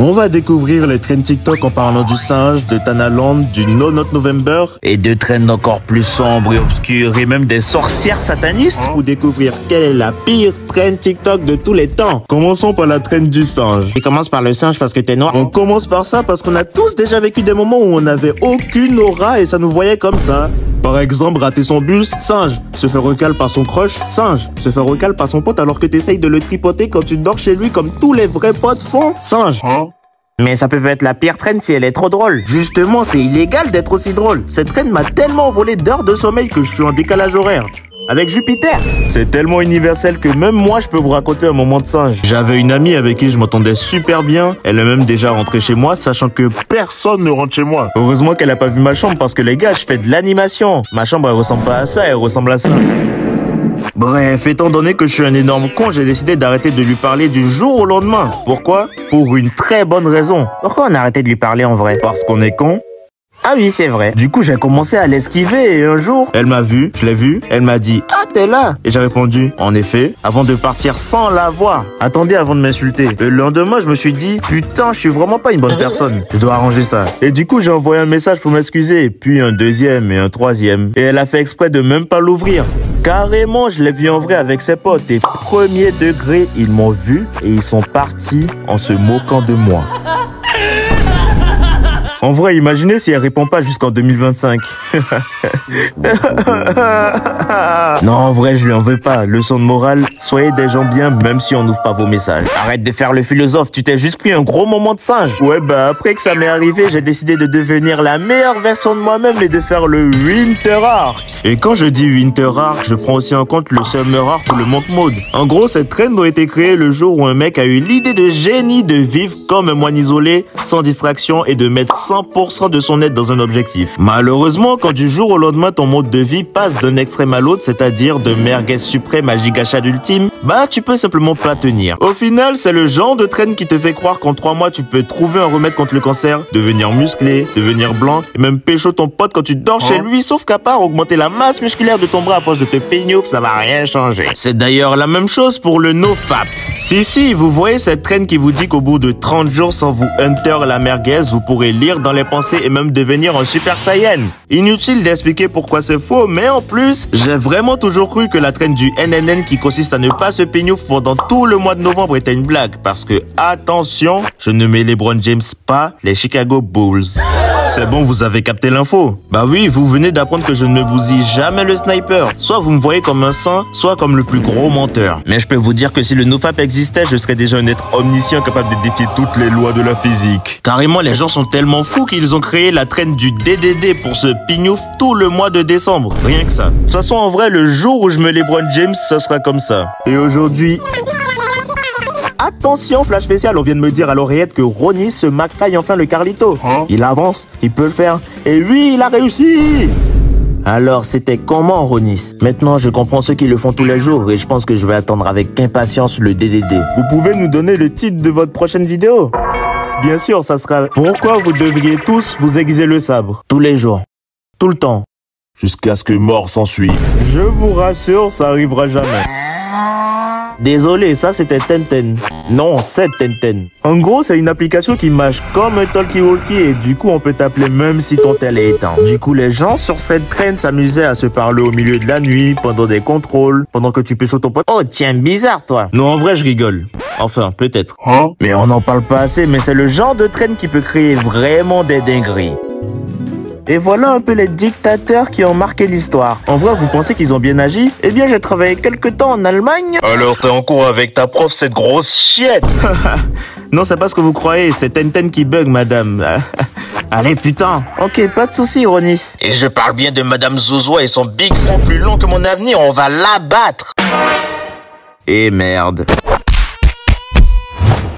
On va découvrir les trends TikTok en parlant du singe, de Tanaland, du No Not November et de trends encore plus sombres et obscurs et même des sorcières satanistes pour découvrir quelle est la pire trend TikTok de tous les temps. Commençons par la trend du singe. Tu commences par le singe parce que t'es noir. On commence par ça parce qu'on a tous déjà vécu des moments où on n'avait aucune aura et ça nous voyait comme ça. Par exemple, rater son bus, singe. Se faire recal par son crush, singe. Se faire recal par son pote alors que t'essayes de le tripoter quand tu dors chez lui comme tous les vrais potes font, singe. Mais ça peut être la pire trend si elle est trop drôle. Justement, c'est illégal d'être aussi drôle. Cette trend m'a tellement volé d'heures de sommeil que je suis en décalage horaire. Avec Jupiter. C'est tellement universel que même moi je peux vous raconter un moment de singe. J'avais une amie avec qui je m'entendais super bien. Elle est même déjà rentrée chez moi, sachant que personne ne rentre chez moi. Heureusement qu'elle a pas vu ma chambre parce que les gars, je fais de l'animation. Ma chambre elle ressemble pas à ça, elle ressemble à ça. Bref, étant donné que je suis un énorme con, j'ai décidé d'arrêter de lui parler du jour au lendemain. Pourquoi? Pour une très bonne raison. Pourquoi on a arrêté de lui parler en vrai? Parce qu'on est con. Ah oui, c'est vrai. Du coup, j'ai commencé à l'esquiver et un jour, elle m'a vu, je l'ai vu, elle m'a dit « Ah, t'es là ?» Et j'ai répondu « En effet », avant de partir sans la voir. Attendez avant de m'insulter. Le lendemain, je me suis dit « Putain, je suis vraiment pas une bonne personne. Je dois arranger ça. » Et du coup, j'ai envoyé un message pour m'excuser, puis un deuxième et un troisième. Et elle a fait exprès de même pas l'ouvrir. Carrément, je l'ai vu en vrai avec ses potes et premier degré, ils m'ont vu et ils sont partis en se moquant de moi. En vrai, imaginez si elle répond pas jusqu'en 2025. Non, en vrai, je lui en veux pas. Leçon de morale, soyez des gens bien même si on n'ouvre pas vos messages. Arrête de faire le philosophe, tu t'es juste pris un gros moment de singe. Ouais, bah après que ça m'est arrivé, j'ai décidé de devenir la meilleure version de moi-même et de faire le Winter Arc. Et quand je dis Winter Arc, je prends aussi en compte le Summer Arc ou le Monk Mode. En gros, cette trend a été créée le jour où un mec a eu l'idée de génie de vivre comme un moine isolé, sans distraction et de mettre 100% de son aide dans un objectif. Malheureusement, quand du jour au lendemain ton mode de vie passe d'un extrême à l'autre, c'est-à-dire de merguez suprême à gigachad ultime, bah tu peux simplement pas tenir. Au final, c'est le genre de trend qui te fait croire qu'en 3 mois tu peux trouver un remède contre le cancer, devenir musclé, devenir blanc et même pécho ton pote quand tu dors chez lui, sauf qu'à part augmenter la masse musculaire de ton bras à force de te peignouf, ça va rien changer. C'est d'ailleurs la même chose pour le NoFap. Si, vous voyez cette trend qui vous dit qu'au bout de 30 jours sans vous hunter la merguez, vous pourrez lire dans les pensées et même devenir un super saiyan. Inutile d'expliquer pourquoi c'est faux, mais en plus, j'ai vraiment toujours cru que la trend du NNN qui consiste à ne pas se peignouf pendant tout le mois de novembre était une blague. Parce que, attention, je ne mets les LeBron James pas, les Chicago Bulls. C'est bon, vous avez capté l'info. Bah oui, vous venez d'apprendre que je ne bousille jamais le sniper. Soit vous me voyez comme un saint, soit comme le plus gros menteur. Mais je peux vous dire que si le NoFap existait, je serais déjà un être omniscient capable de défier toutes les lois de la physique. Carrément, les gens sont tellement fous qu'ils ont créé la trend du DDD pour se pignouf tout le mois de décembre. Rien que ça. De toute façon, en vrai, le jour où je me LeBron James, ça sera comme ça. Et aujourd'hui... Attention, flash spécial, on vient de me dire à l'oreillette que Ronnie se McFly enfin le Carlito. Il avance, il peut le faire. Et oui, il a réussi! Alors, c'était comment, Ronis? Maintenant, je comprends ceux qui le font tous les jours et je pense que je vais attendre avec impatience le DDD. Vous pouvez nous donner le titre de votre prochaine vidéo? Bien sûr, ça sera « Pourquoi vous devriez tous vous aiguiser le sabre ?» Tous les jours. Tout le temps. Jusqu'à ce que mort s'ensuive. Je vous rassure, ça arrivera jamais. Désolé, ça c'était Tenten. Non, c'est Tenten. En gros, c'est une application qui marche comme un talkie-walkie et du coup, on peut t'appeler même si ton tel est éteint. Du coup, les gens sur cette trend s'amusaient à se parler au milieu de la nuit, pendant des contrôles, pendant que tu pécho ton pote. Oh, tiens, bizarre, toi. Non, en vrai, je rigole. Enfin, peut-être. Mais on n'en parle pas assez, mais c'est le genre de trend qui peut créer vraiment des dingueries. Et voilà un peu les dictateurs qui ont marqué l'histoire. En vrai, vous pensez qu'ils ont bien agi? Eh bien, j'ai travaillé quelques temps en Allemagne. Alors, t'es en cours avec ta prof, cette grosse chiette. Non, c'est pas ce que vous croyez, c'est Tenten qui bug, madame. Allez, putain. Ok, pas de soucis, Ronis. Et je parle bien de madame Zouzou et son big front plus long que mon avenir, on va l'abattre. Et merde.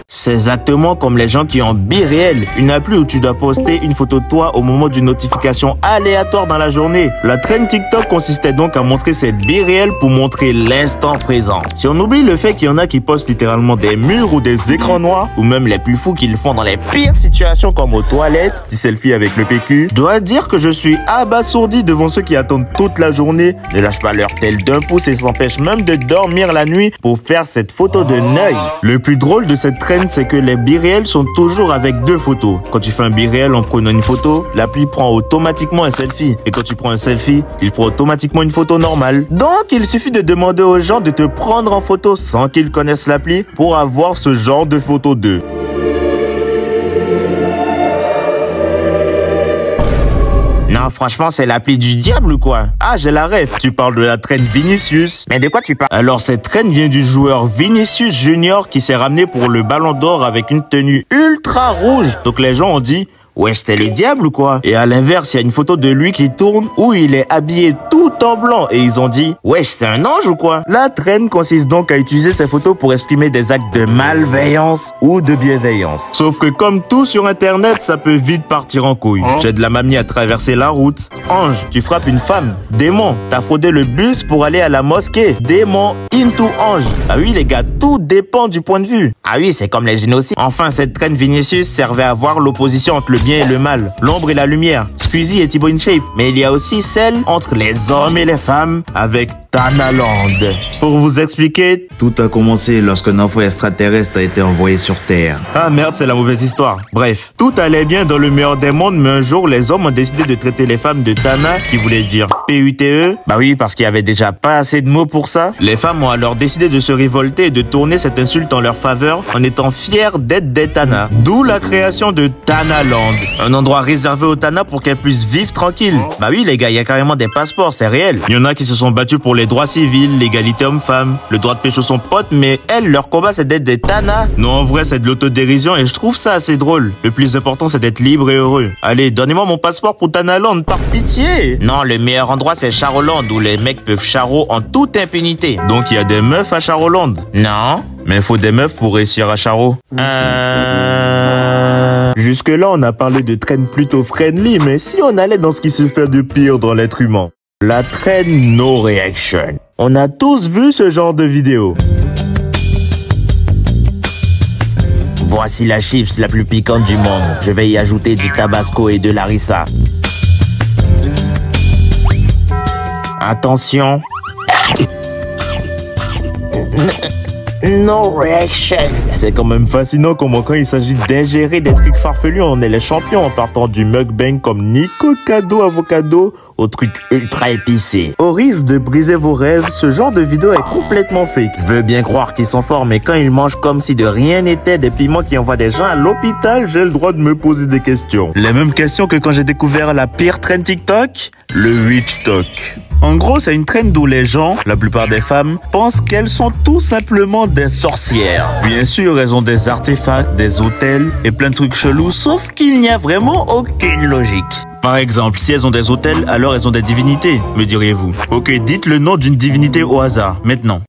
C'est exactement comme les gens qui ont BeReal, une appli où tu dois poster une photo de toi au moment d'une notification aléatoire dans la journée. La trend TikTok consistait donc à montrer cette BeReal pour montrer l'instant présent. Si on oublie le fait qu'il y en a qui postent littéralement des murs ou des écrans noirs, ou même les plus fous qui le font dans les pires situations comme aux toilettes, petit selfie avec le PQ, je dois dire que je suis abasourdi devant ceux qui attendent toute la journée, ne lâchent pas leur tel d'un pouce et s'empêchent même de dormir la nuit pour faire cette photo de neuil. Le plus drôle de cette trend, comprendre, c'est que les biréels sont toujours avec deux photos. Quand tu fais un biréel en prenant une photo, l'appli prend automatiquement un selfie. Et quand tu prends un selfie, il prend automatiquement une photo normale. Donc, il suffit de demander aux gens de te prendre en photo sans qu'ils connaissent l'appli pour avoir ce genre de photo d'eux. Non, franchement, c'est l'appli du diable ou quoi? Ah, j'ai la ref, tu parles de la traîne Vinicius. Mais de quoi tu parles? Alors cette traîne vient du joueur Vinicius Junior qui s'est ramené pour le Ballon d'Or avec une tenue ultra rouge. Donc les gens ont dit... wesh, c'est le diable ou quoi? Et à l'inverse, il y a une photo de lui qui tourne où il est habillé tout en blanc et ils ont dit wesh, c'est un ange ou quoi? La traîne consiste donc à utiliser ces photos pour exprimer des actes de malveillance ou de bienveillance. Sauf que comme tout sur internet, ça peut vite partir en couille. J'aide la mamie à traverser la route. Ange, tu frappes une femme. Démon, t'as fraudé le bus pour aller à la mosquée. Démon into ange. Ah oui les gars, tout dépend du point de vue. Ah oui, c'est comme les génocides. Enfin, cette traîne Vinicius servait à voir l'opposition entre le bien et le mal, l'ombre et la lumière, Squeezie et Thibaut InShape. Mais il y a aussi celle entre les hommes et les femmes avec Tanaland. Pour vous expliquer, tout a commencé lorsqu'un enfant extraterrestre a été envoyé sur Terre. Ah merde, c'est la mauvaise histoire. Bref, tout allait bien dans le meilleur des mondes, mais un jour, les hommes ont décidé de traiter les femmes de Tana, qui voulait dire P-U-T-E. Bah oui, parce qu'il y avait déjà pas assez de mots pour ça. Les femmes ont alors décidé de se révolter et de tourner cette insulte en leur faveur en étant fiers d'être des Tana. D'où la création de Tanaland, un endroit réservé aux Tana pour qu'elles puissent vivre tranquilles. Bah oui les gars, il y a carrément des passeports, c'est réel. Il y en a qui se sont battus pour les droits civils, l'égalité homme-femme, le droit de pécho son pote, mais elles, leur combat c'est d'être des Tana. Non, en vrai c'est de l'autodérision et je trouve ça assez drôle. Le plus important c'est d'être libre et heureux. Allez, donnez-moi mon passeport pour Tanaland, par pitié. Non, le meilleur endroit c'est Charoland où les mecs peuvent charo en toute impunité. Donc il y a des meufs à Charoland? Non. Mais il faut des meufs pour réussir à charo. Jusque-là, on a parlé de traîne plutôt friendly, mais si on allait dans ce qui se fait de pire dans l'être humain, la traîne no reaction. On a tous vu ce genre de vidéo. Voici la chips la plus piquante du monde. Je vais y ajouter du tabasco et de l'harissa. Attention. No reaction. C'est quand même fascinant comment quand il s'agit d'ingérer des trucs farfelus, on est les champions en partant du mukbang comme Nico Cado Avocado au truc ultra épicé. Au risque de briser vos rêves, ce genre de vidéo est complètement fake. Je veux bien croire qu'ils sont forts, mais quand ils mangent comme si de rien n'était, des piments qui envoient des gens à l'hôpital, j'ai le droit de me poser des questions. Les mêmes questions que quand j'ai découvert la pire trend TikTok, le witch talk. En gros, c'est une trend où les gens, la plupart des femmes, pensent qu'elles sont tout simplement des sorcières. Bien sûr, elles ont des artefacts, des hôtels et plein de trucs chelous, sauf qu'il n'y a vraiment aucune logique. Par exemple, si elles ont des hôtels, alors elles ont des divinités, me diriez-vous. Ok, dites le nom d'une divinité au hasard, maintenant.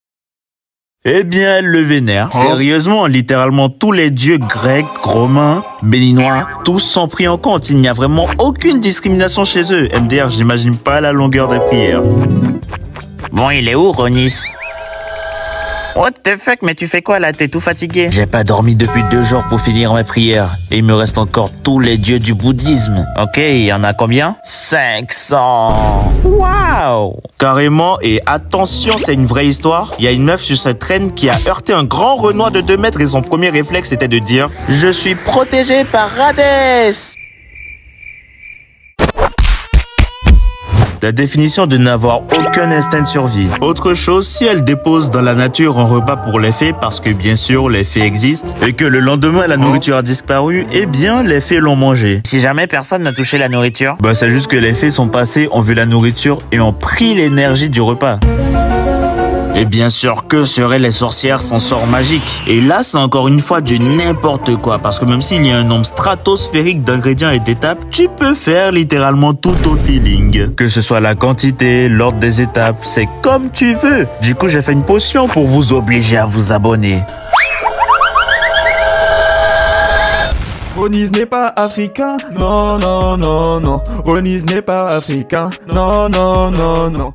Eh bien, elle le vénère. Sérieusement, littéralement tous les dieux grecs, romains, béninois, tous sont pris en compte. Il n'y a vraiment aucune discrimination chez eux. MDR, j'imagine pas la longueur des prières. Bon, il est où, Ronis? What the fuck, mais tu fais quoi là? T'es tout fatigué? J'ai pas dormi depuis 2 jours pour finir mes prières. Et il me reste encore tous les dieux du bouddhisme. Ok, il y en a combien? 500. Waouh! Carrément, et attention, c'est une vraie histoire. Il y a une meuf sur cette traîne qui a heurté un grand Renoir de 2 mètres et son premier réflexe était de dire « Je suis protégé par Hadès !» La définition de n'avoir aucun instinct de survie. Autre chose, si elle dépose dans la nature un repas pour les fées, parce que bien sûr les fées existent, et que le lendemain la nourriture a disparu, eh bien les fées l'ont mangé. Si jamais personne n'a touché la nourriture? Bah c'est juste que les fées sont passées, ont vu la nourriture et ont pris l'énergie du repas. Et bien sûr, que seraient les sorcières sans sort magique? Et là, c'est encore une fois du n'importe quoi, parce que même s'il y a un nombre stratosphérique d'ingrédients et d'étapes, tu peux faire littéralement tout au feeling. Que ce soit la quantité, l'ordre des étapes, c'est comme tu veux. Du coup, j'ai fait une potion pour vous obliger à vous abonner. Ronis n'est pas africain, non, non, non, non. Ronis n'est pas africain, non, non, non, non.